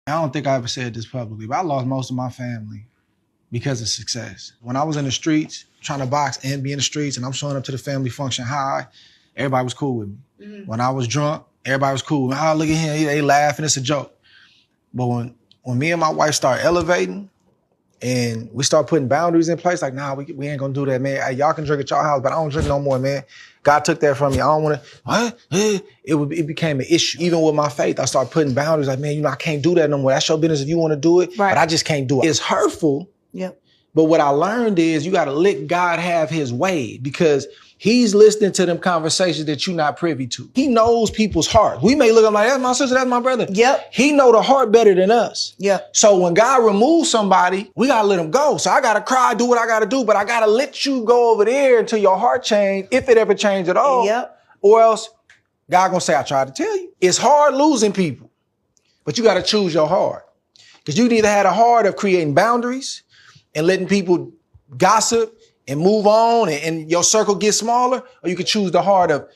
I don't think I ever said this publicly, but I lost most of my family because of success. When I was in the streets, trying to box and be in the streets, and I'm showing up to the family function high, everybody was cool with me. Mm-hmm. When I was drunk, everybody was cool. Oh, look at him, they laughing, it's a joke. But when me and my wife start elevating and we start putting boundaries in place, like, nah, we ain't gonna do that, man. Hey, y'all can drink at y'all house, but I don't drink no more, man. God took that from me. I don't wanna, what? It became an issue. Even with my faith, I started putting boundaries like, man, I can't do that no more. That's your business if you wanna do it, right. But I just can't do it. It's hurtful. Yep. But what I learned is you gotta let God have his way, because he's listening to them conversations that you're not privy to. He knows people's hearts. We may look up like, that's my sister, that's my brother. Yep. He know the heart better than us. Yep. So when God removes somebody, we gotta let him go. So I gotta cry, do what I gotta do, but I gotta let you go over there until your heart change, if it ever changed at all. Yep. Or else God gonna say, I tried to tell you. It's hard losing people, but you gotta choose your heart. Because you either had a heart of creating boundaries and letting people gossip and move on and your circle gets smaller, or you could choose the heart of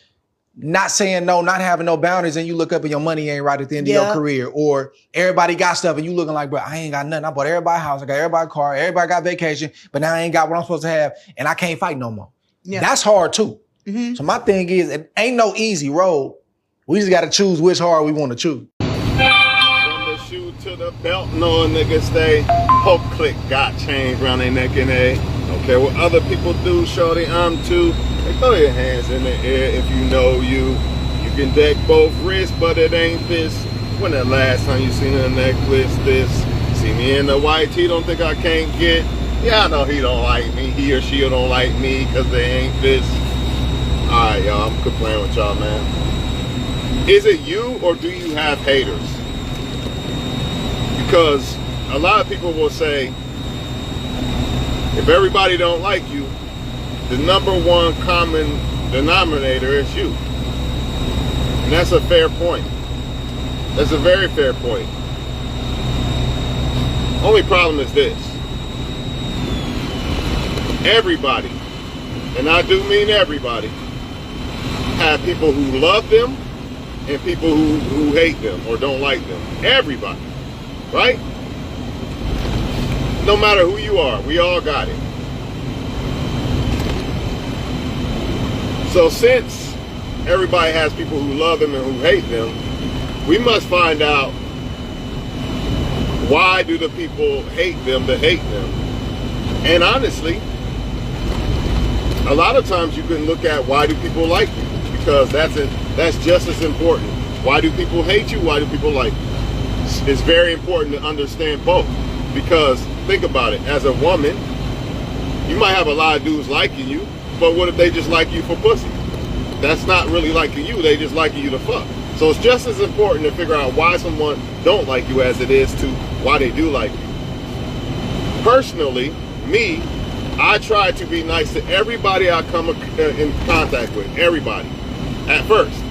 not saying no, not having no boundaries, and you look up and your money ain't right at the end of your career, or everybody got stuff and you looking like, bro, I ain't got nothing. I bought everybody a house, I got everybody a car, everybody got vacation, but now I ain't got what I'm supposed to have and I can't fight no more. Yeah. That's hard too. Mm-hmm. So my thing is, it ain't no easy road. We just got to choose which hard we want to choose. From the shoe to the belt, no nigga stay. Hope click got chains around their neck and they don't care what other people do, shorty, I'm too. They throw your hands in the air if you know you. You can deck both wrists, but it ain't this. When the last time you seen a necklace this? See me in the white tee, don't think I can't get. Yeah, I know he don't like me. He or she don't like me because they ain't this. Alright, y'all, I'm playing with y'all, man. Is it you or do you have haters? Because a lot of people will say, if everybody don't like you, the number one common denominator is you. And that's a fair point. That's a very fair point. Only problem is this. Everybody, and I do mean everybody, have people who love them and people who hate them or don't like them. Everybody, right? No matter who you are, we all got it. So since everybody has people who love them and who hate them, we must find out, why do the people hate them that hate them? And honestly, a lot of times you can look at, why do people like you? Because that's just as important. Why do people hate you? Why do people like you? It's very important to understand both. Because think about it, as a woman, you might have a lot of dudes liking you, but what if they just like you for pussy? That's not really liking you, they just liking you to fuck. So it's just as important to figure out why someone don't like you as it is to why they do like you. Personally, me, I try to be nice to everybody I come in contact with, everybody, at first.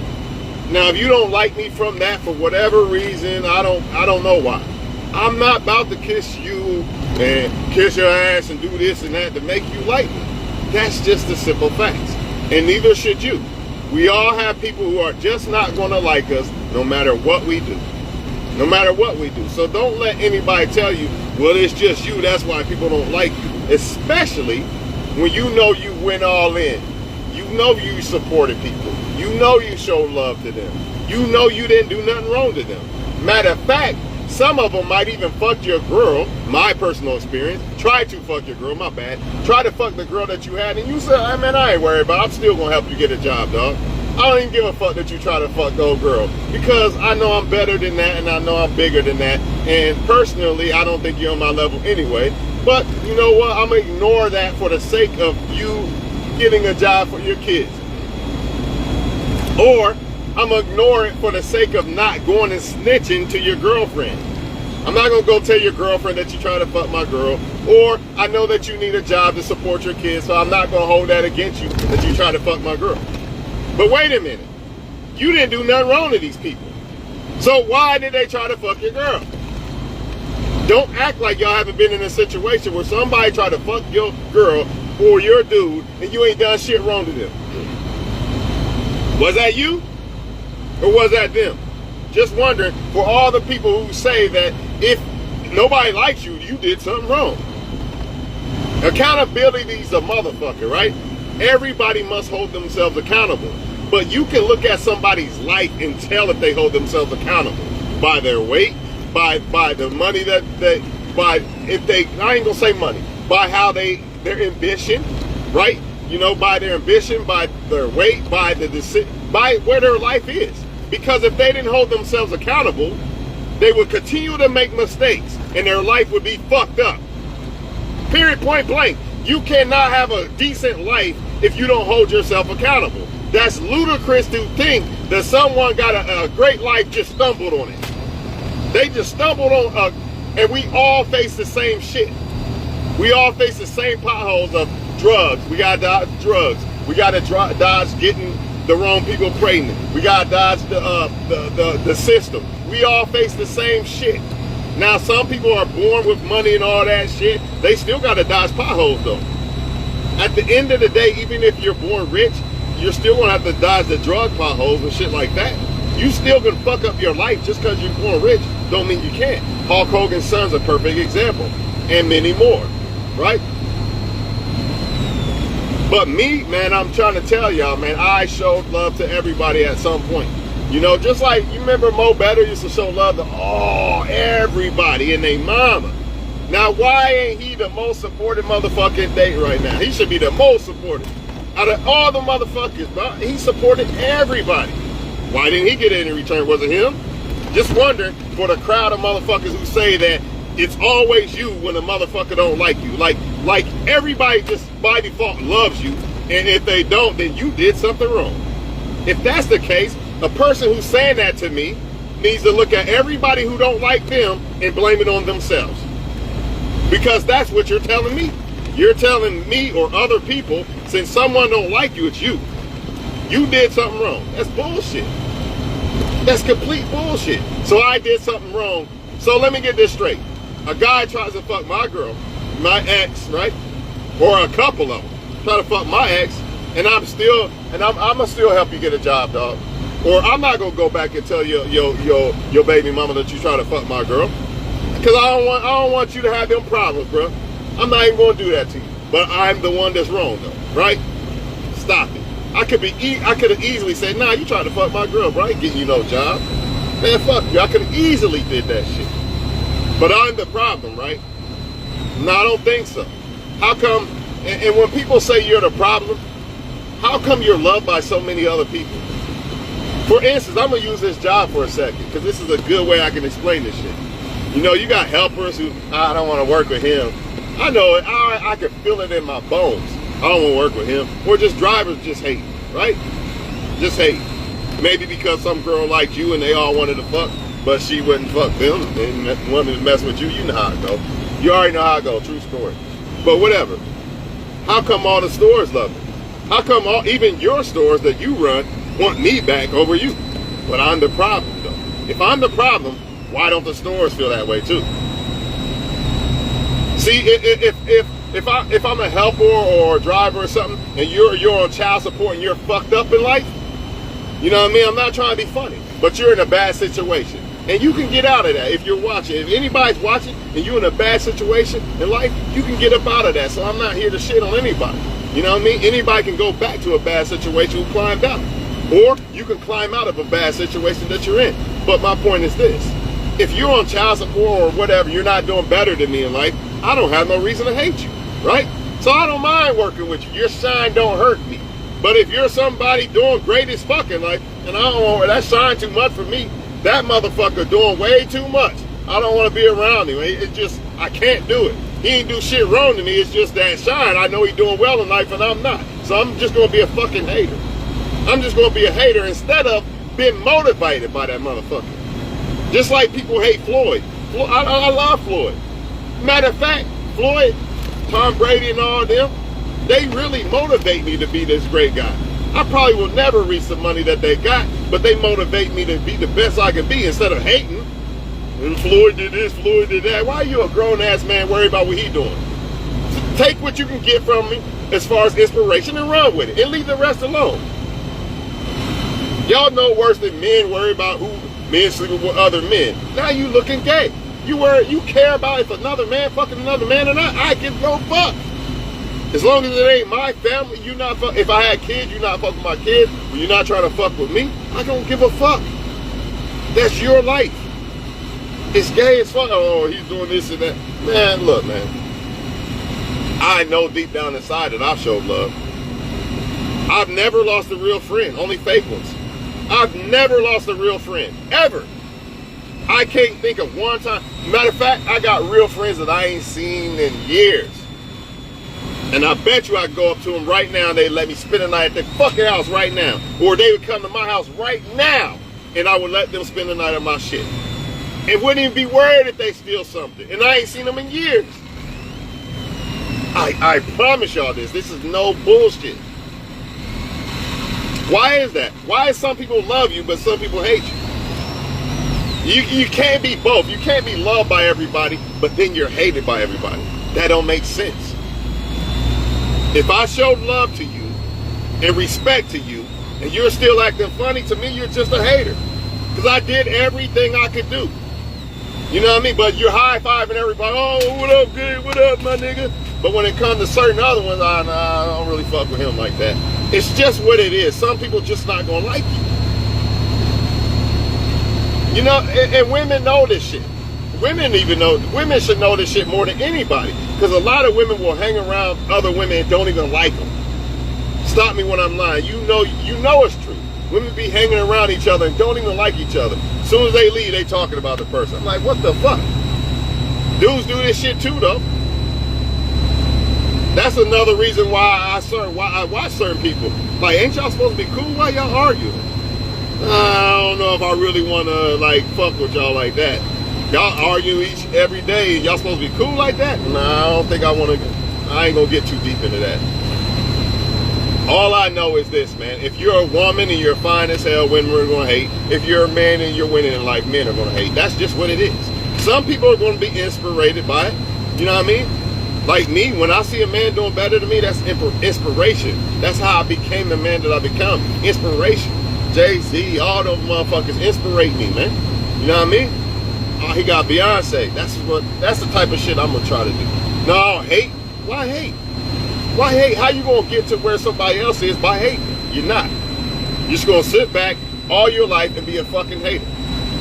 Now, if you don't like me from that for whatever reason, I don't know why. I'm not about to kiss you and kiss your ass and do this and that to make you like me. That's just the simple facts. And neither should you. We all have people who are just not going to like us no matter what we do. No matter what we do. So don't let anybody tell you, well, it's just you, that's why people don't like you. Especially when you know you went all in. You know you supported people. You know you showed love to them. You know you didn't do nothing wrong to them. Matter of fact, some of them might even fuck your girl, my personal experience, try to fuck your girl, my bad, try to fuck the girl that you had, and you said, hey man, I ain't worried about it, I'm still gonna help you get a job, dog. I don't even give a fuck that you try to fuck the old girl, because I know I'm better than that, and I know I'm bigger than that, and personally, I don't think you're on my level anyway, but you know what, I'm gonna ignore that for the sake of you getting a job for your kids. Or, I'm gonna ignore it for the sake of not going and snitching to your girlfriend. I'm not gonna go tell your girlfriend that you try to fuck my girl, or I know that you need a job to support your kids, so I'm not gonna hold that against you that you try to fuck my girl. But wait a minute, you didn't do nothing wrong to these people. So why did they try to fuck your girl? Don't act like y'all haven't been in a situation where somebody tried to fuck your girl or your dude and you ain't done shit wrong to them. Was that you? Or was that them? Just wondering, for all the people who say that If nobody likes you, you did something wrong. Accountability is a motherfucker, right? Everybody must hold themselves accountable. But you can look at somebody's life and tell if they hold themselves accountable by their weight, by the money that they, by if they, I ain't gonna say money, by how their ambition, right? You know, by their ambition, by their weight, by by where their life is. Because if they didn't hold themselves accountable, they would continue to make mistakes and their life would be fucked up. Period, point blank. You cannot have a decent life if you don't hold yourself accountable. That's ludicrous to think that someone got a great life just stumbled on it. They just stumbled on, and we all face the same shit. We all face the same potholes of drugs. We got to dodge drugs. We got to dodge getting the wrong people pregnant. We got to dodge the system. We all face the same shit. Now, some people are born with money and all that shit. They still got to dodge potholes, though. At the end of the day, even if you're born rich, you're still going to have to dodge the drug potholes and shit like that. You still can fuck up your life just because you're born rich. Don't mean you can't. Hulk Hogan's son's a perfect example. And many more, right? But me, man, I'm trying to tell y'all, man, I showed love to everybody at some point. You know, just like, you remember Mo Better used to show love to everybody and their mama. Now, why ain't he the most supported motherfucking date right now? He should be the most supported. Out of all the motherfuckers, bro, he supported everybody. Why didn't he get it in return? Was it him? Just wondering for the crowd of motherfuckers who say that it's always you when a motherfucker don't like you. Like everybody just by default loves you, and if they don't, then you did something wrong. If that's the case, a person who's saying that to me needs to look at everybody who don't like them and blame it on themselves. Because that's what you're telling me. You're telling me or other people, since someone don't like you, it's you. You did something wrong. That's bullshit. That's complete bullshit. So I did something wrong. So let me get this straight. A guy tries to fuck my girl, my ex, right? Or a couple of them try to fuck my ex, and I'm gonna still help you get a job, dog. Or I'm not gonna go back and tell your baby mama that you try to fuck my girl, because I don't want you to have them problems, bro. I'm not even gonna do that to you. But I'm the one that's wrong, though, right? Stop it. I could have easily said, nah, you tried to fuck my girl, bro. I ain't getting you no job. Man, fuck you. I could have easily did that shit. But I'm the problem, right? No, I don't think so. How come, and when people say you're the problem, how come you're loved by so many other people? For instance, I'm going to use this job for a second, because this is a good way I can explain this shit. You know, you got helpers who, I don't want to work with him. I know it. I can feel it in my bones. I don't want to work with him. Or just drivers just hate, right? Just hate. Maybe because some girl liked you and they all wanted to fuck, but she wouldn't fuck them and wanted to mess with you. You know how it go. You already know how it go. True story. But whatever. How come all the stores love it? How come even your stores that you run want me back over you? But I'm the problem, though. If I'm the problem, why don't the stores feel that way too? See, if I'm a helper or a driver or something, and you're on child support and you're fucked up in life, you know what I mean? I'm not trying to be funny, but you're in a bad situation. And you can get out of that if you're watching. If anybody's watching and you're in a bad situation in life, you can get up out of that. So I'm not here to shit on anybody. You know what I mean? Anybody can go back to a bad situation who climbed out. Or you can climb out of a bad situation that you're in. But my point is this. If you're on child support or whatever, you're not doing better than me in life, I don't have no reason to hate you, right? So I don't mind working with you. Your shine don't hurt me. But if you're somebody doing great as fucking life, and I don't want that shine too much for me, that motherfucker doing way too much. I don't want to be around him. It's just, I can't do it. He ain't do shit wrong to me. It's just that shine. I know he's doing well in life and I'm not. So I'm just going to be a fucking hater. I'm just going to be a hater instead of being motivated by that motherfucker. Just like people hate Floyd. I love Floyd. Matter of fact, Floyd, Tom Brady and all of them, they really motivate me to be this great guy. I probably will never reach the money that they got, but they motivate me to be the best I can be instead of hating. And Floyd did this, Floyd did that. Why are you a grown-ass man worried about what he's doing? Take what you can get from me as far as inspiration and run with it and leave the rest alone. Y'all know worse than men worry about who men sleeping with other men. Now you looking gay. You care about if another man fucking another man or not? I give no fuck. As long as it ain't my family, you not fuck. If I had kids, you not fuck with my kids. Or you not trying to fuck with me. I don't give a fuck. That's your life. It's gay as fuck. Oh, he's doing this and that. Man, look, man. I know deep down inside that I've showed love. I've never lost a real friend, only fake ones. I've never lost a real friend, ever. I can't think of one time. Matter of fact, I got real friends that I ain't seen in years. And I bet you I could go up to them right now and they'd let me spend the night at their fucking house right now. Or they would come to my house right now and I would let them spend the night on my shit. And wouldn't even be worried if they steal something. And I ain't seen them in years. I promise y'all this. This is no bullshit. Why is that? Why is some people love you but some people hate you? You can't be both. You can't be loved by everybody but then you're hated by everybody. That don't make sense. If I showed love to you and respect to you and you're still acting funny, to me you're just a hater. Because I did everything I could do. You know what I mean? But you're high-fiving everybody. Oh, what up, dude? What up, my nigga? But when it comes to certain other ones, I don't really fuck with him like that. It's just what it is. Some people just not gonna like you. You know, and women know this shit. Women should know this shit more than anybody. Because a lot of women will hang around other women and don't even like them. Stop me when I'm lying. You know it's true. Women be hanging around each other and don't even like each other. As soon as they leave, they talking about the person. I'm like, what the fuck? Dudes do this shit too, though. That's another reason why I watch certain people. Like, ain't y'all supposed to be cool? Why y'all arguing? I don't know if I really want to, like, fuck with y'all like that. Y'all argue every day. Y'all supposed to be cool like that? Nah, I don't think I want to. I ain't going to get too deep into that. All I know is this, man. If you're a woman and you're fine as hell, women are going to hate. If you're a man and you're winning in life, men are going to hate. That's just what it is. Some people are going to be inspired by it. You know what I mean? Like me, when I see a man doing better than me, that's inspiration. That's how I became the man that I become. Inspiration. Jay-Z, all those motherfuckers inspirate me, man. You know what I mean? Oh, he got Beyonce. That's the type of shit I'm gonna try to do. No, hate? Why hate? Why hate? How you gonna get to where somebody else is by hating? You're not. You're just gonna sit back all your life and be a fucking hater.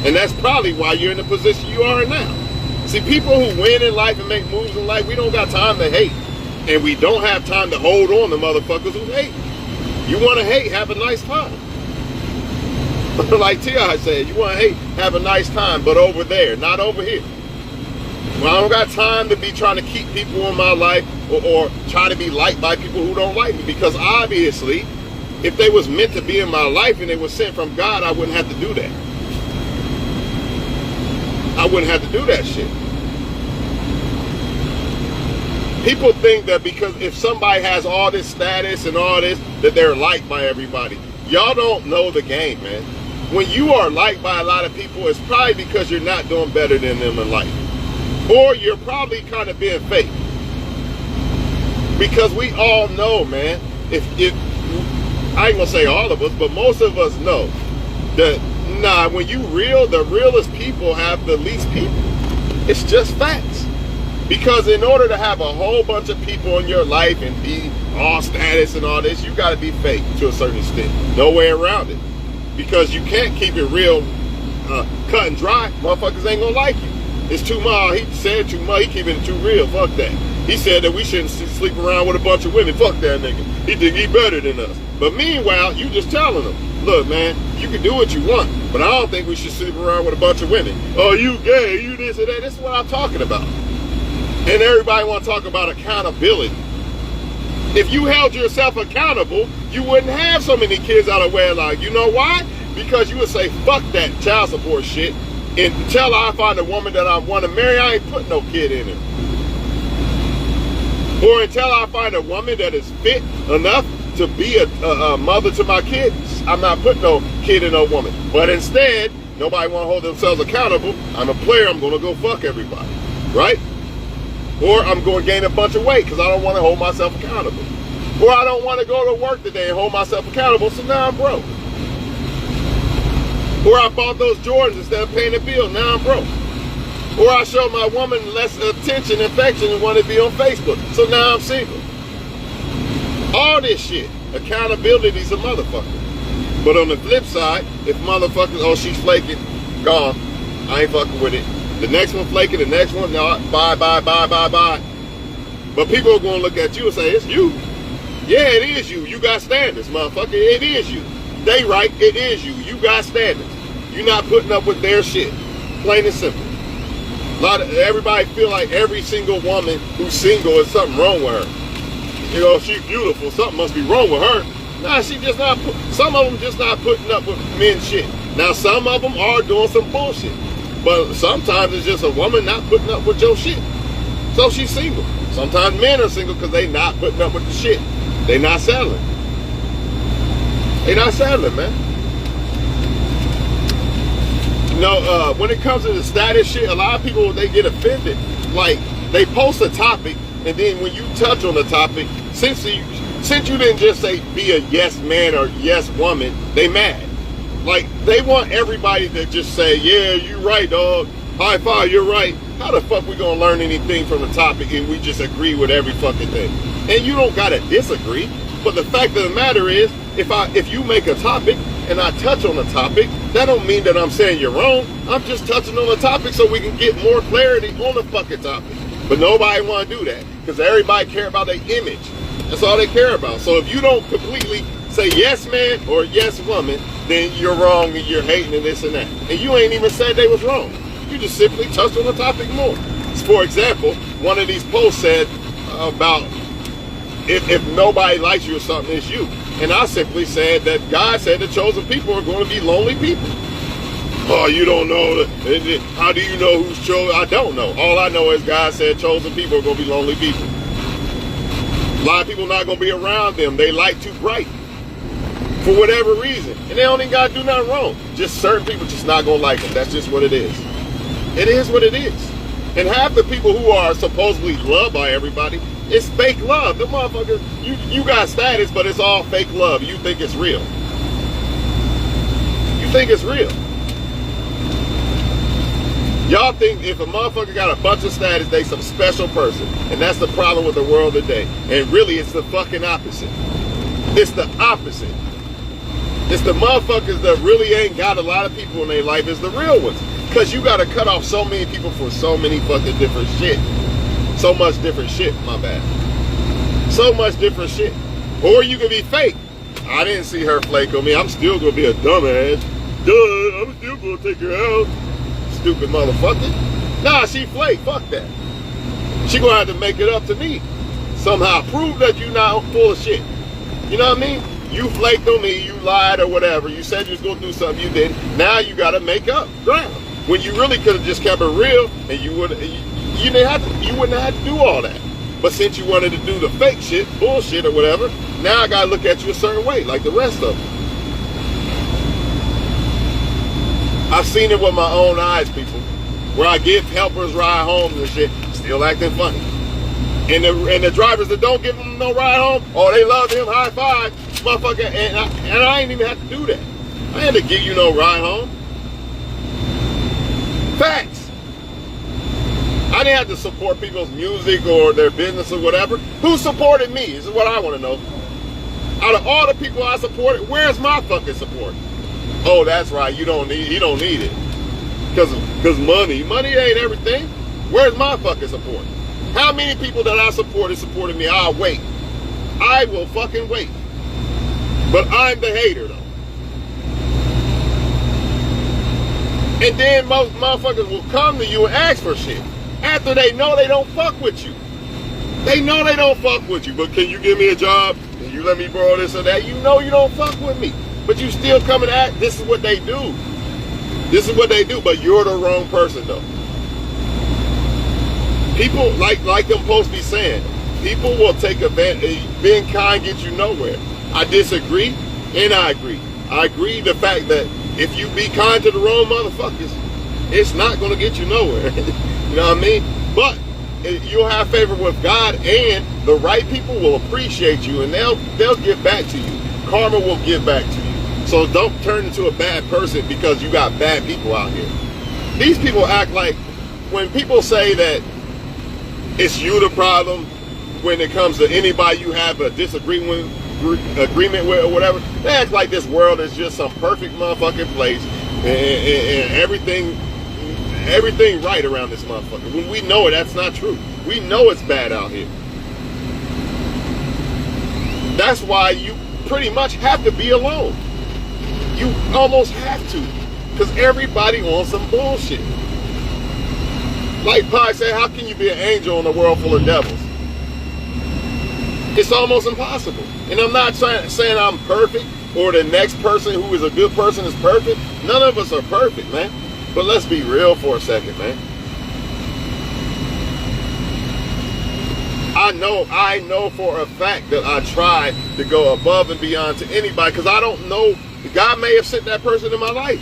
And that's probably why you're in the position you are now. See, people who win in life and make moves in life, we don't got time to hate. And we don't have time to hold on to motherfuckers who hate. You wanna hate, have a nice time. Like T.I. said, you want to hate, have a nice time, but over there, not over here. Well, I don't got time to be trying to keep people in my life or try to be liked by people who don't like me, because obviously, if they was meant to be in my life and they were sent from God, I wouldn't have to do that. I wouldn't have to do that shit. People think that because if somebody has all this status and all this, that they're liked by everybody. Y'all don't know the game, man. When you are liked by a lot of people, it's probably because you're not doing better than them in life. Or you're probably kind of being fake. Because we all know, man, if I ain't gonna say all of us, but most of us know that, nah, when you the realest people have the least people. It's just facts. Because in order to have a whole bunch of people in your life and be all status and all this, you gotta be fake to a certain extent. No way around it. Because you can't keep it real cut and dry. Motherfuckers ain't gonna like you. It's too much. He said too much. He keeping it too real. Fuck that. He said that we shouldn't sleep around with a bunch of women. Fuck that nigga. He think he better than us. But meanwhile, you just telling them, look, man, you can do what you want, but I don't think we should sleep around with a bunch of women. Oh, you gay, you this and that. This is what I'm talking about. And everybody want to talk about accountability. If you held yourself accountable, you wouldn't have so many kids out of wedlock. You know why? Because you would say, fuck that child support shit. And until I find a woman that I want to marry, I ain't put no kid in her. Or until I find a woman that is fit enough to be a mother to my kids, I'm not putting no kid in no woman. But instead, nobody want to hold themselves accountable. I'm a player. I'm going to go fuck everybody. Right? Or I'm going to gain a bunch of weight because I don't want to hold myself accountable. Or I don't want to go to work today and hold myself accountable, so now I'm broke. Or I bought those Jordans instead of paying the bill, now I'm broke. Or I showed my woman less attention, affection, and wanted to be on Facebook. So now I'm single. All this shit. Accountability is a motherfucker. But on the flip side, if motherfuckers, oh, she's flaking, gone. I ain't fucking with it. The next one flaking, the next one, no, bye. But people are going to look at you and say, it's you. Yeah, it is you. You got standards, motherfucker. It is you. They right, it is you. You got standards. You're not putting up with their shit. Plain and simple. Everybody feel like every single woman who's single is something wrong with her. You know, she's beautiful. Something must be wrong with her. Nah, she just not. Some of them just not putting up with men's shit. Now, some of them are doing some bullshit. But sometimes it's just a woman not putting up with your shit. So she's single. Sometimes men are single because they not putting up with the shit. They not settling. They not settling, man. You know, when it comes to the status shit, a lot of people, they get offended. Like, they post a topic, and then when you touch on the topic, since you didn't just say be a yes man or yes woman, they mad. Like, they want everybody to just say, yeah, you right, dog. High five, you're right. How the fuck we gonna learn anything from the topic and we just agree with every fucking thing? And you don't gotta disagree. But the fact of the matter is, if you make a topic and I touch on a topic, that don't mean that I'm saying you're wrong. I'm just touching on the topic so we can get more clarity on the fucking topic. But nobody want to do that because everybody care about their image. That's all they care about. So if you don't completely say yes man or yes woman, then you're wrong and you're hating and this and that. And you ain't even said they was wrong. You just simply touched on the topic more. For example, one of these posts said about if nobody likes you or something, it's you. And I simply said that God said the chosen people are going to be lonely people. Oh, you don't know. How do you know who's chosen? I don't know. All I know is God said chosen people are going to be lonely people. A lot of people not going to be around them. They light too bright for whatever reason. And they don't even got to do nothing wrong. Just certain people just not going to like them. That's just what it is. It is what it is. And half the people who are supposedly loved by everybody, it's fake love. The motherfuckers, you got status, but it's all fake love. You think it's real. You think it's real. Y'all think if a motherfucker got a bunch of status, they some special person. And that's the problem with the world today. And really, it's the fucking opposite. It's the opposite. It's the motherfuckers that really ain't got a lot of people in their life is the real ones. Because you got to cut off so many people for so many fucking different shit. So much different shit, my bad. So much different shit. Or you can be fake. I didn't see her flake on me. I'm still going to be a dumbass. Duh, I'm still going to take her out. Stupid motherfucker. Nah, she flake. Fuck that. She going to have to make it up to me. Somehow prove that you not full of shit. You know what I mean? You flaked on me. You lied or whatever. You said you was going to do something you didn't. Now you got to make up ground. When you really could have just kept it real and you wouldn't have to do all that. But since you wanted to do the fake shit, bullshit or whatever, now I gotta look at you a certain way, like the rest of them. I've seen it with my own eyes, people, where I give helpers ride home and shit, still acting funny. And the drivers that don't give them no ride home, oh, they love him, high five, motherfucker, and I ain't even have to do that. I had to give you no ride home. Facts. I didn't have to support people's music or their business or whatever. Who supported me? This is what I want to know. Out of all the people I supported, where's my fucking support? Oh, that's right. You don't need it. Because money ain't everything. Where's my fucking support? How many people that I supported me? I'll wait. I will fucking wait. But I'm the hater, though. And then most motherfuckers will come to you and ask for shit. After they know they don't fuck with you. They know they don't fuck with you. But can you give me a job? Can you let me borrow this or that? You know you don't fuck with me. But you still come and ask. This is what they do. This is what they do. But you're the wrong person, though. People, like them posts be saying, people will take advantage. Being kind gets you nowhere. I disagree, and I agree. I agree the fact that if you be kind to the wrong motherfuckers, it's not going to get you nowhere. You know what I mean? But you'll have favor with God, and the right people will appreciate you, and they'll give back to you. Karma will give back to you. So don't turn into a bad person because you got bad people out here. These people act like when people say that it's you the problem when it comes to anybody you have a disagreement with or whatever, they act like this world is just some perfect motherfucking place and everything right around this motherfucker. When we know that's not true. We know it's bad out here. That's why you pretty much have to be alone. You almost have to, because everybody wants some bullshit. Like Pi said, how can you be an angel in a world full of devils? It's almost impossible. And I'm not saying I'm perfect or the next person who is a good person is perfect. None of us are perfect, man. But let's be real for a second, man. I know for a fact that I try to go above and beyond to anybody, because I don't know, God may have sent that person in my life.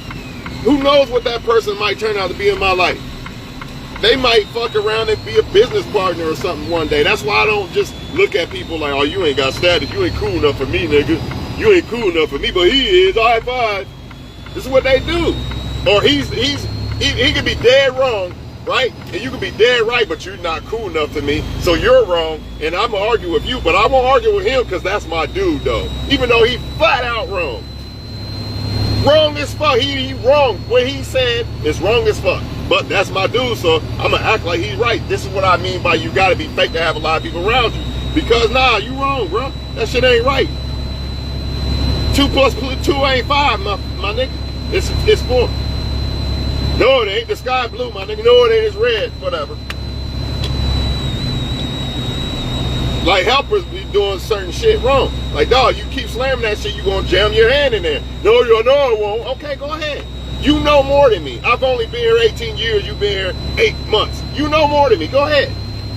Who knows what that person might turn out to be in my life? They might fuck around and be a business partner or something one day. That's why I don't just look at people like, oh, you ain't got status. You ain't cool enough for me, nigga. You ain't cool enough for me, but he is. High five. This is what they do. Or he can be dead wrong, right? And you can be dead right, but you're not cool enough to me. So you're wrong, and I'm going to argue with you, but I won't argue with him because that's my dude, though. Even though he flat out wrong. Wrong as fuck. He wrong. What he said is wrong as fuck. But that's my dude, so I'm going to act like he's right. This is what I mean by you got to be fake to have a lot of people around you. Because, nah, you wrong, bro. That shit ain't right. 2 plus 2 ain't 5, my nigga. It's 4. No, it ain't. The sky blue, my nigga. No, it ain't. It's red. Whatever. Like, helpers be doing certain shit wrong. Like, dog, you keep slamming that shit, you going to jam your hand in there. No, it won't. Okay, go ahead. You know more than me. I've only been here 18 years. You've been here 8 months. You know more than me. Go ahead.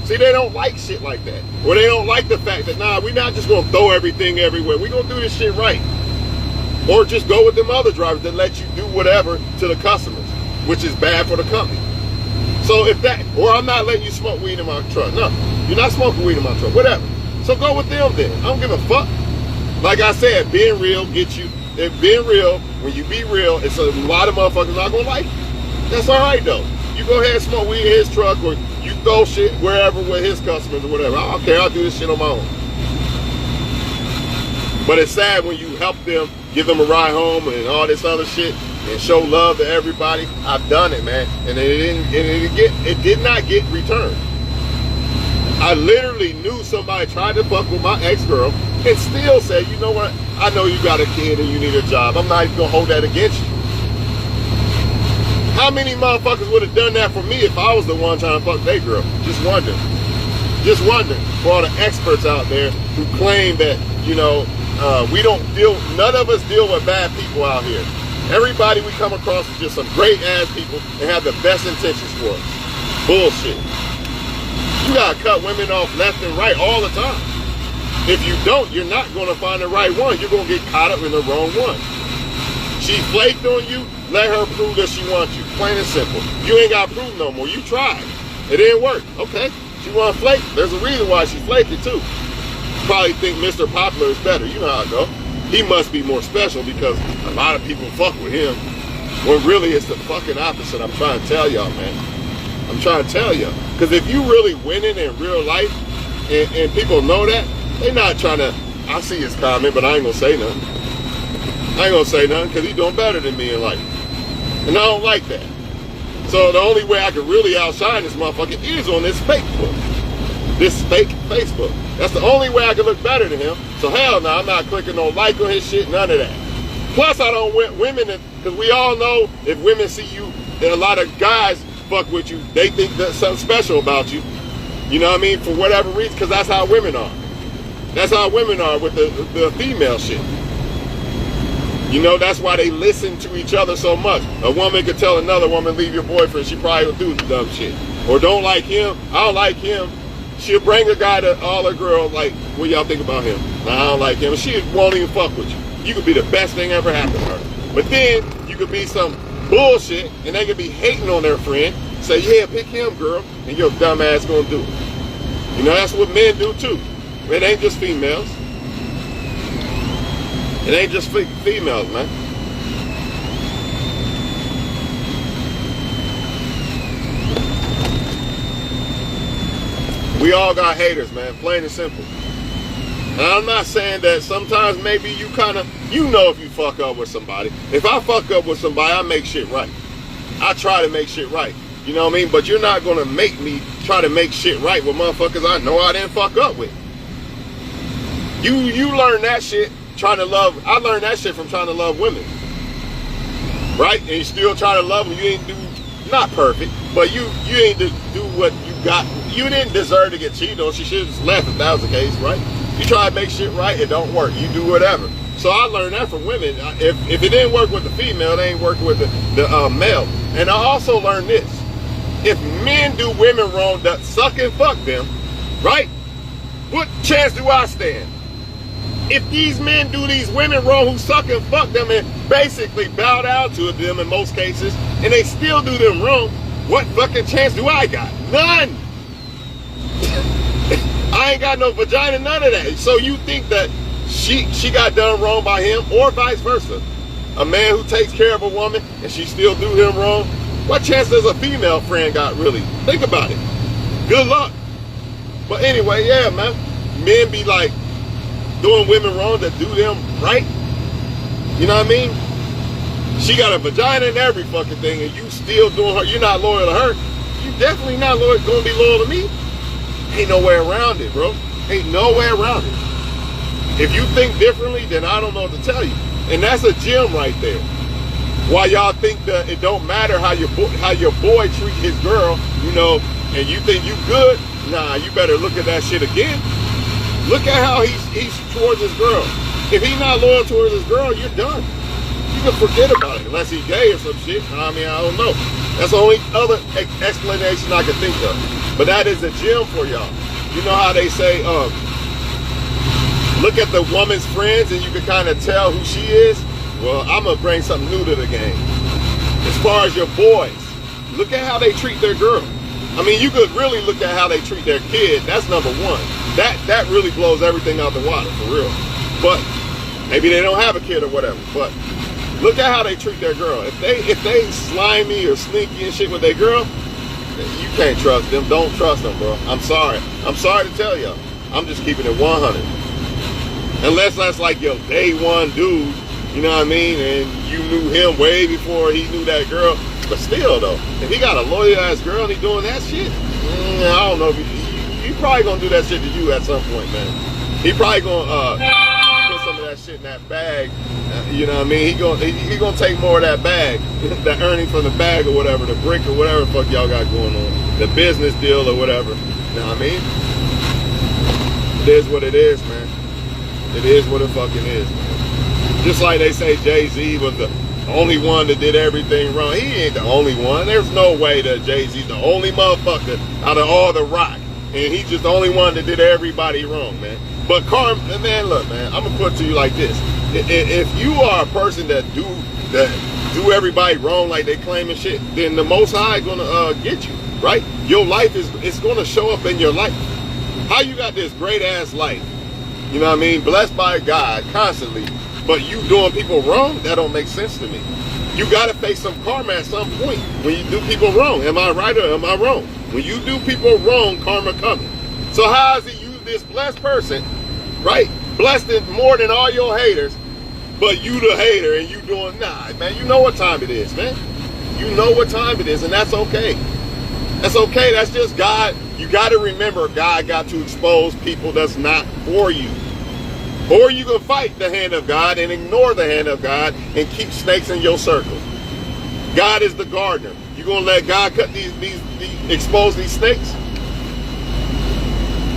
See, they don't like shit like that. Or they don't like the fact that, nah, we're not just going to throw everything everywhere. We're going to do this shit right. Or just go with them other drivers that let you do whatever to the customers, which is bad for the company. So if that, or I'm not letting you smoke weed in my truck. No, you're not smoking weed in my truck. Whatever. So go with them then. I don't give a fuck. Like I said, being real gets you. If being real, when you be real, it's a lot of motherfuckers not gonna like you. That's all right though. You go ahead and smoke weed in his truck, or you throw shit wherever with his customers or whatever. I don't care. I'll do this shit on my own. But it's sad when you help them, give them a ride home and all this other shit, and show love to everybody. I've done it, man, and it did not get returned. I literally knew somebody tried to fuck with my ex-girl and still said, you know what, I know you got a kid and you need a job. I'm not even gonna hold that against you. How many motherfuckers would have done that for me if I was the one trying to fuck their girl? Just wondering. Just wondering for all the experts out there who claim that, you know, none of us deal with bad people out here. Everybody we come across is just some great ass people and have the best intentions for us. Bullshit. You gotta cut women off left and right all the time. If you don't, you're not gonna find the right one. You're gonna get caught up in the wrong one. She flaked on you, let her prove that she wants you. Plain and simple. You ain't gotta prove no more. You tried. It didn't work. Okay. She wanna flake. There's a reason why she flaked it too. Probably think Mr. Popular is better. You know how it go. He must be more special because a lot of people fuck with him. When really it's the fucking opposite. I'm trying to tell y'all, man. I'm trying to tell y'all. Because if you really winning in real life and people know that, they not trying to, I see his comment, but I ain't gonna say nothing. I ain't gonna say nothing because he's doing better than me in life. And I don't like that. So the only way I can really outshine this motherfucker is on this fake book. This fake Facebook. That's the only way I can look better than him. So hell no, I'm not clicking no like on his shit, none of that. Plus I don't want women, because we all know if women see you, and a lot of guys fuck with you, they think there's something special about you. You know what I mean? For whatever reason, because that's how women are. That's how women are with the female shit. You know, that's why they listen to each other so much. A woman could tell another woman, leave your boyfriend, she probably will do dumb shit. Or don't like him, I don't like him. She'll bring a guy to all her girls, like, what y'all think about him? I don't like him. She won't even fuck with you. You could be the best thing ever happened to her. But then, you could be some bullshit, and they could be hating on their friend. Say, yeah, pick him, girl. And your dumb ass gonna do it. You know, that's what men do too. It ain't just females. It ain't just females, man. We all got haters, man, plain and simple. And I'm not saying that sometimes maybe you kind of, you know, if you fuck up with somebody. If I fuck up with somebody, I make shit right. I try to make shit right. You know what I mean? But you're not going to make me try to make shit right with motherfuckers I know I didn't fuck up with. You learn that shit trying to love. I learned that shit from trying to love women. Right? And you still try to love them. You ain't do, not perfect, but you ain't do what you got. You didn't deserve to get cheated on. She should have just left if that was the case, right? You try to make shit right, it don't work. You do whatever. So I learned that from women. If it didn't work with the female, it ain't working with the male. And I also learned this. If men do women wrong that suck and fuck them, right? What chance do I stand? If these men do these women wrong who suck and fuck them and basically bow down to them in most cases, and they still do them wrong, what fucking chance do I got? None. I ain't got no vagina, none of that. So you think that she got done wrong by him, or vice versa? A man who takes care of a woman and she still do him wrong, what chance does a female friend got really? Think about it. Good luck. But anyway, yeah, man. Men be like doing women wrong that do them right. You know what I mean? She got a vagina and every fucking thing, and you still doing her. You're not loyal to her. You definitely not gonna be loyal to me. Ain't no way around it, bro. Ain't no way around it. If you think differently, then I don't know what to tell you. And that's a gem right there. Why y'all think that it don't matter how your boy treat his girl, you know, and you think you good? Nah, you better look at that shit again. Look at how he's towards his girl. If he's not loyal towards his girl, you're done. You can forget about it, unless he's gay or some shit. I mean, I don't know. That's the only other explanation I can think of. But that is a gem for y'all. You know how they say, look at the woman's friends and you can kind of tell who she is? Well, I'm going to bring something new to the game. As far as your boys, look at how they treat their girl. I mean, you could really look at how they treat their kid. That's number one. That really blows everything out the water, for real. But maybe they don't have a kid or whatever. But look at how they treat their girl. If they slimy or sneaky and shit with their girl, you can't trust them. Don't trust them, bro. I'm sorry. I'm sorry to tell y'all. I'm just keeping it 100. Unless that's like your day one dude, you know what I mean? And you knew him way before he knew that girl. But still, though, if he got a loyal ass girl and he doing that shit, I don't know. He probably gonna do that shit to you at some point, man. He probably gonna put some of that shit in that bag. You know what I mean? He gonna take more of that bag, the earnings from the bag or whatever, the brick or whatever the fuck y'all got going on, the business deal or whatever. You know what I mean? It is what it is, man. It is what it fucking is, man. Just like they say Jay-Z was the only one that did everything wrong. He ain't the only one. There's no way that Jay-Z's the only motherfucker out of all the rock. And he's just the only one that did everybody wrong, man. But man, look, man, I'm gonna put it to you like this. If you are a person that do everybody wrong like they claim and shit, then the Most High gonna get you, right? Your life it's gonna show up in your life. How you got this great ass life, you know what I mean, blessed by God constantly, but you doing people wrong? That don't make sense to me. You gotta face some karma at some point when you do people wrong. Am I right or am I wrong? When you do people wrong, karma coming. So how is it you, this blessed person, right? Blessed in more than all your haters, but you the hater and you doing, nah, man, you know what time it is, man. You know what time it is, and that's okay. That's okay, that's just God. You got to remember, God got to expose people that's not for you. Or you can fight the hand of God and ignore the hand of God and keep snakes in your circle. God is the gardener. You gonna let God cut expose these snakes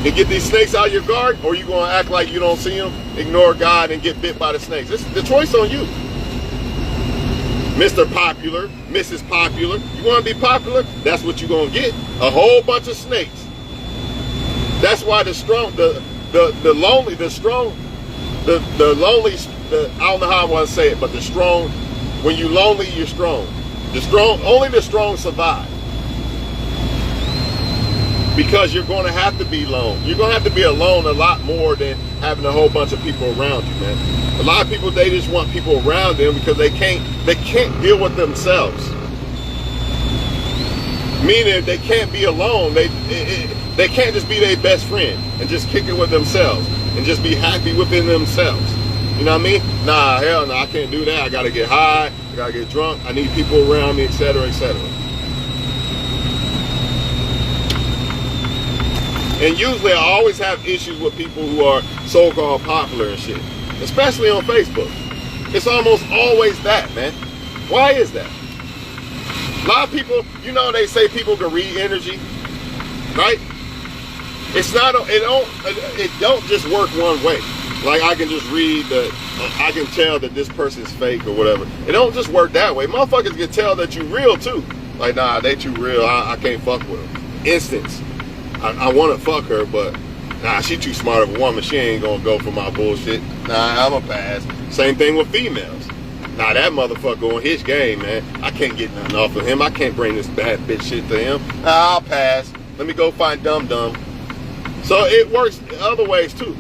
and get these snakes out of your garden, or you gonna act like you don't see them, ignore God, and get bit by the snakes? It's the choice on you. Mr. Popular, Mrs. Popular. You want to be popular? That's what you're going to get. A whole bunch of snakes. That's why the strong, the lonely, the strong, the lonely, I don't know how I want to say it, but the strong, when you're lonely, you're strong. Only the strong survive. Because you're going to have to be alone. You're going to have to be alone a lot more than having a whole bunch of people around you, man. A lot of people, they just want people around them because they can't deal with themselves. Meaning they can't be alone. They can't just be their best friend and just kick it with themselves and just be happy within themselves. You know what I mean? Nah, hell no, I can't do that. I gotta get high, I gotta get drunk, I need people around me, etc., etc. And usually I always have issues with people who are so-called popular and shit, especially on Facebook. It's almost always that, man. Why is that? A lot of people, you know, they say people can read energy, right? It's not, it don't just work one way. Like I can just read I can tell that this person's fake or whatever. It don't just work that way. Motherfuckers can tell that you real too. Like, nah, they too real. I can't fuck with them. Instance, I want to fuck her, but nah, she too smart of a woman. She ain't gonna go for my bullshit. Nah, I'm a pass. Same thing with females. Nah, that motherfucker on his game, man. I can't get nothing off of him. I can't bring this bad bitch shit to him. Nah, I'll pass. Let me go find Dum Dum. So it works other ways too.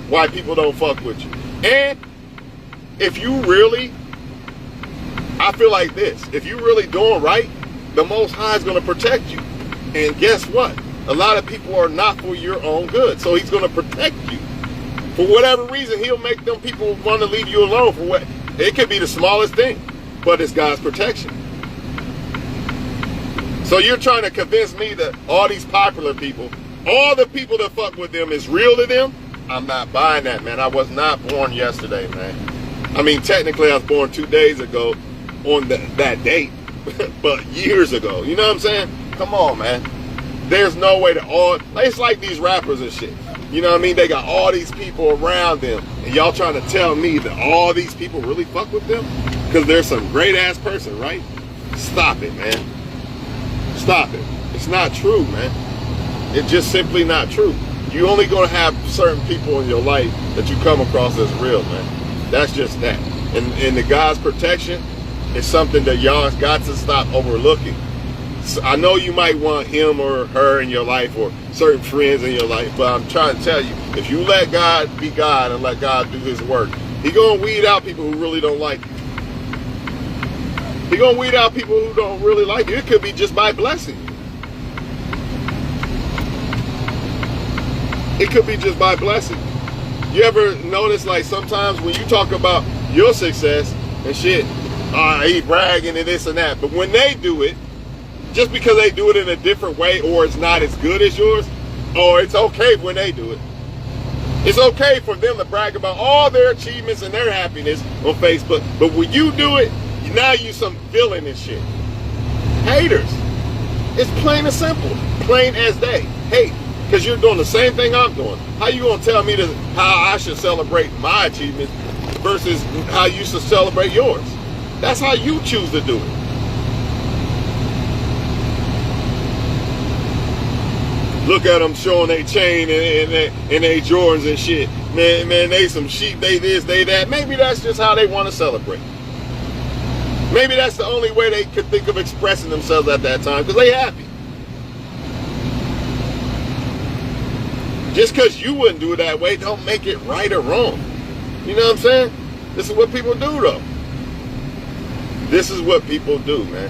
Why people don't fuck with you. And if you really, I feel like this. If you really doing right, the Most High is gonna protect you. And guess what? A lot of people are not for your own good. So he's gonna protect you. For whatever reason, he'll make them people want to leave you alone for what. It could be the smallest thing, but it's God's protection. So you're trying to convince me that all these popular people, all the people that fuck with them is real to them? I'm not buying that, man. I was not born yesterday, man. I mean, technically I was born 2 days ago on that date, but years ago. You know what I'm saying? Come on, man. There's no way to it's like these rappers and shit. You know what I mean? They got all these people around them, and y'all trying to tell me that all these people really fuck with them? Because they're some great ass person, right? Stop it, man. Stop it. It's not true, man. It's just simply not true. You only gonna have certain people in your life that you come across as real, man. That's just that. And the God's protection is something that y'all got to stop overlooking. So I know you might want him or her in your life or certain friends in your life, but I'm trying to tell you, if you let God be God and let God do his work, he gonna weed out people who really don't like you. He gonna weed out people who don't really like you. It could be just by blessing you. It could be just by blessing you. You ever notice, like, sometimes when you talk about your success and shit, he bragging and this and that, but when they do it, just because they do it in a different way or it's not as good as yours, or it's okay when they do it. It's okay for them to brag about all their achievements and their happiness on Facebook, but when you do it, now you some villain and shit. Haters. It's plain and simple. Plain as day. Hate. Because you're doing the same thing I'm doing. How you gonna tell me how I should celebrate my achievements versus how you should celebrate yours? That's how you choose to do it. Look at them showing their chain and their Jordans and shit. Man, they some sheep, they this, they that. Maybe that's just how they want to celebrate. Maybe that's the only way they could think of expressing themselves at that time, because they happy. Just because you wouldn't do it that way, don't make it right or wrong. You know what I'm saying? This is what people do, though. This is what people do, man.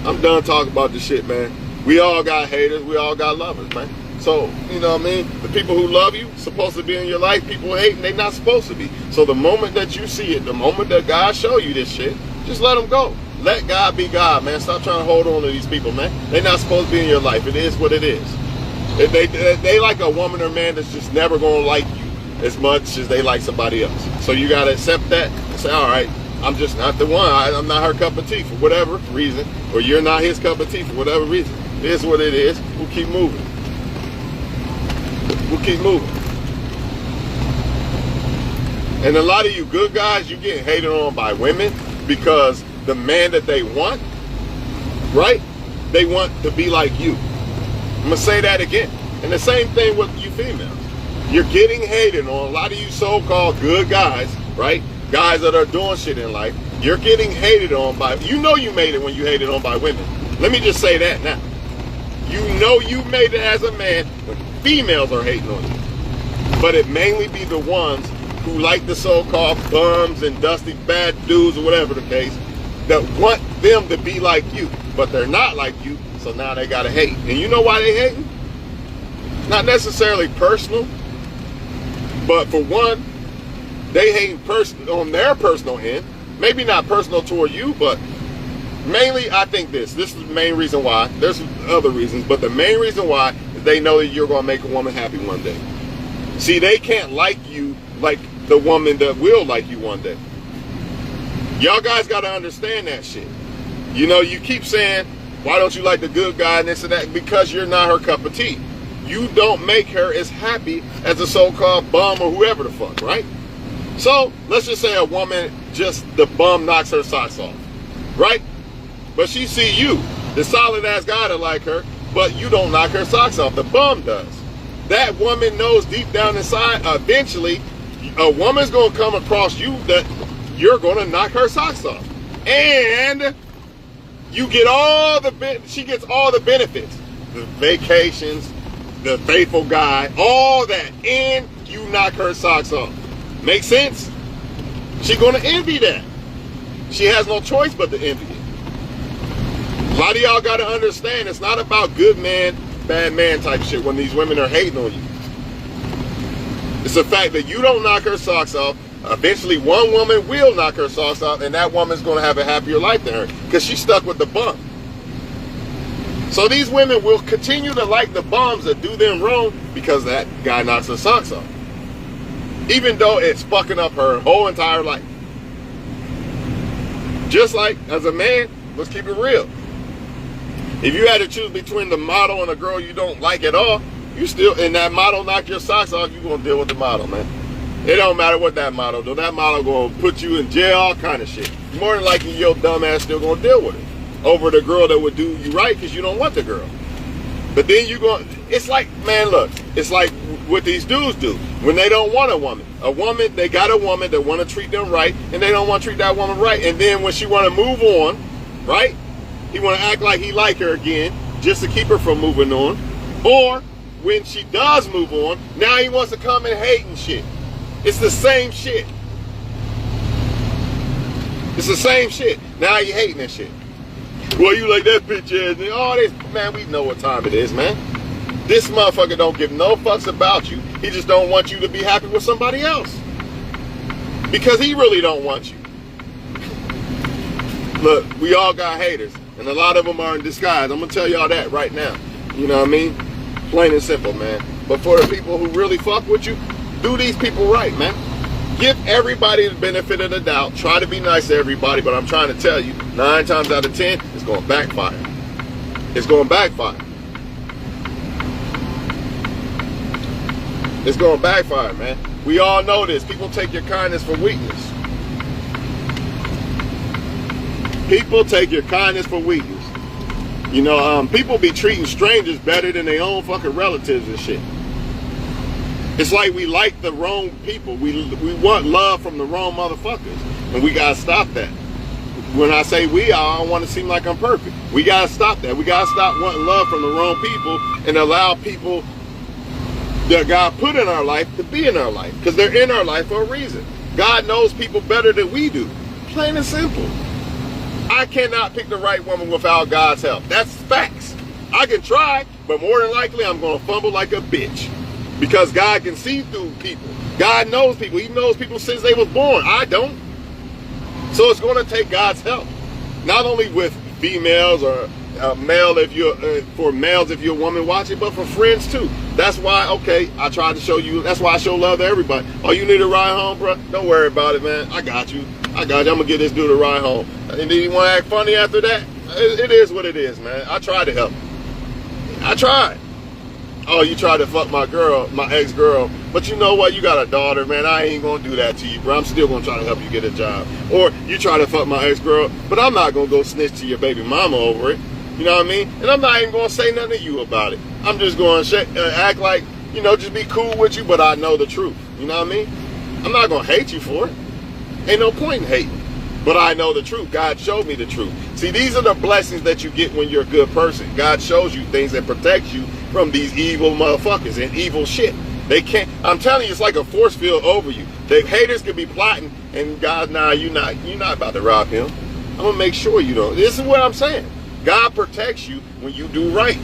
I'm done talking about this shit, man. We all got haters. We all got lovers, man. So, you know what I mean? The people who love you supposed to be in your life. People who hate, and they not supposed to be. So the moment that you see it, the moment that God show you this shit, just let them go. Let God be God, man. Stop trying to hold on to these people, man. They're not supposed to be in your life. It is what it is. They like a woman or man that's just never going to like you as much as they like somebody else. So you got to accept that and say, all right, I'm just not the one. I'm not her cup of tea for whatever reason, or you're not his cup of tea for whatever reason. It is what it is. We'll keep moving. We'll keep moving. And a lot of you good guys, you get hated on by women because the man that they want, right? They want to be like you. I'm going to say that again. And the same thing with you females. You're getting hated on. A lot of you so-called good guys, right? Guys that are doing shit in life. You're getting hated on by, you know you made it when you hated on by women. Let me just say that now. You know you made it as a man when females are hating on you. But it mainly be the ones who like the so-called bums and dusty bad dudes or whatever the case that want them to be like you. But they're not like you, So now they gotta hate. And you know why they hating? Not necessarily personal, but for one, they hating on their personal end. Maybe not personal toward you, but mainly I think this is the main reason why. There's other reasons, but the main reason why is they know that you're gonna make a woman happy one day. See, they can't like you like the woman that will like you one day. Y'all guys gotta understand that shit. You know, you keep saying, why don't you like the good guy and this and that? Because you're not her cup of tea. You don't make her as happy as a so-called bum or whoever the fuck, right? So, let's just say a woman, just the bum knocks her socks off, right? But she see you, the solid ass guy that like her, but you don't knock her socks off, the bum does. That woman knows deep down inside, eventually, a woman's gonna come across you that you're gonna knock her socks off. And you get she gets all the benefits. The vacations, the faithful guy, all that, and you knock her socks off. Make sense? She's gonna envy that. She has no choice but to envy it. A lot of y'all gotta understand, it's not about good man, bad man type shit when these women are hating on you. It's the fact that you don't knock her socks off. Eventually one woman will knock her socks off, and that woman's gonna have a happier life than her because she's stuck with the bum. So these women will continue to like the bums that do them wrong because that guy knocks her socks off. Even though it's fucking up her whole entire life. Just like, as a man, let's keep it real. If you had to choose between the model and a girl you don't like at all, you still, and that model knock your socks off, you're gonna deal with the model, man. It don't matter what that model do. That model gonna put you in jail, all kind of shit. More than likely, your dumb ass still gonna deal with it over the girl that would do you right because you don't want the girl. But then you go, it's like, man, look, it's like what these dudes do when they don't want a woman. A woman, they got a woman that want to treat them right, and they don't want to treat that woman right. And then when she want to move on, right, he want to act like he like her again just to keep her from moving on. Or when she does move on, now he wants to come and hate and shit. It's the same shit. It's the same shit. Now you hating that shit. Well, you like that bitch ass nigga. All this, man, we know what time it is, man. This motherfucker don't give no fucks about you. He just don't want you to be happy with somebody else. Because he really don't want you. Look, we all got haters. And a lot of them are in disguise. I'm going to tell y'all that right now. You know what I mean? Plain and simple, man. But for the people who really fuck with you, do these people right, man. Give everybody the benefit of the doubt. Try to be nice to everybody, but I'm trying to tell you, 9 times out of 10, it's going to backfire. It's going to backfire. It's going to backfire, man. We all know this. People take your kindness for weakness. People take your kindness for weakness. You know, people be treating strangers better than their own fucking relatives and shit. It's like we like the wrong people. We want love from the wrong motherfuckers. And we gotta stop that. When I say we, I don't want to seem like I'm perfect. We gotta stop that. We gotta stop wanting love from the wrong people and allow people that God put in our life to be in our life. Because they're in our life for a reason. God knows people better than we do. Plain and simple. I cannot pick the right woman without God's help. That's facts. I can try, but more than likely I'm gonna fumble like a bitch. Because God can see through people. God knows people. He knows people since they was born. I don't. So it's going to take God's help. Not only with females or male if you're for males if you're a woman watching, but for friends too. That's why, okay, I tried to show you. That's why I show love to everybody. Oh, you need a ride home, bro? Don't worry about it, man. I got you. I'm going to get this dude a ride home. And then you want to act funny after that? It is what it is, man. I tried to help. I tried. Oh, you tried to fuck my girl, my ex-girl. But you know what? You got a daughter, man. I ain't going to do that to you, bro. I'm still going to try to help you get a job. Or you try to fuck my ex-girl, but I'm not going to go snitch to your baby mama over it. You know what I mean? And I'm not even going to say nothing to you about it. I'm just going to act like, you know, just be cool with you, but I know the truth. You know what I mean? I'm not going to hate you for it. Ain't no point in hating. But I know the truth. God showed me the truth. See, these are the blessings that you get when you're a good person. God shows you things that protects you from these evil motherfuckers and evil shit. They can't, I'm telling you, it's like a force field over you. The haters could be plotting, and God, nah, you're not about to rob him. I'm gonna make sure you don't. This is what I'm saying. God protects you when you do right.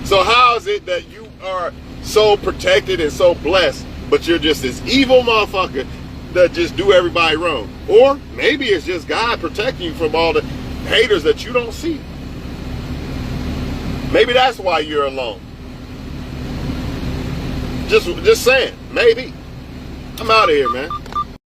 So how is it that you are so protected and so blessed, but you're just this evil motherfucker that just do everybody wrong? Or maybe it's just God protecting you from all the haters that you don't see. Maybe that's why you're alone. Just saying, maybe. I'm out of here, man.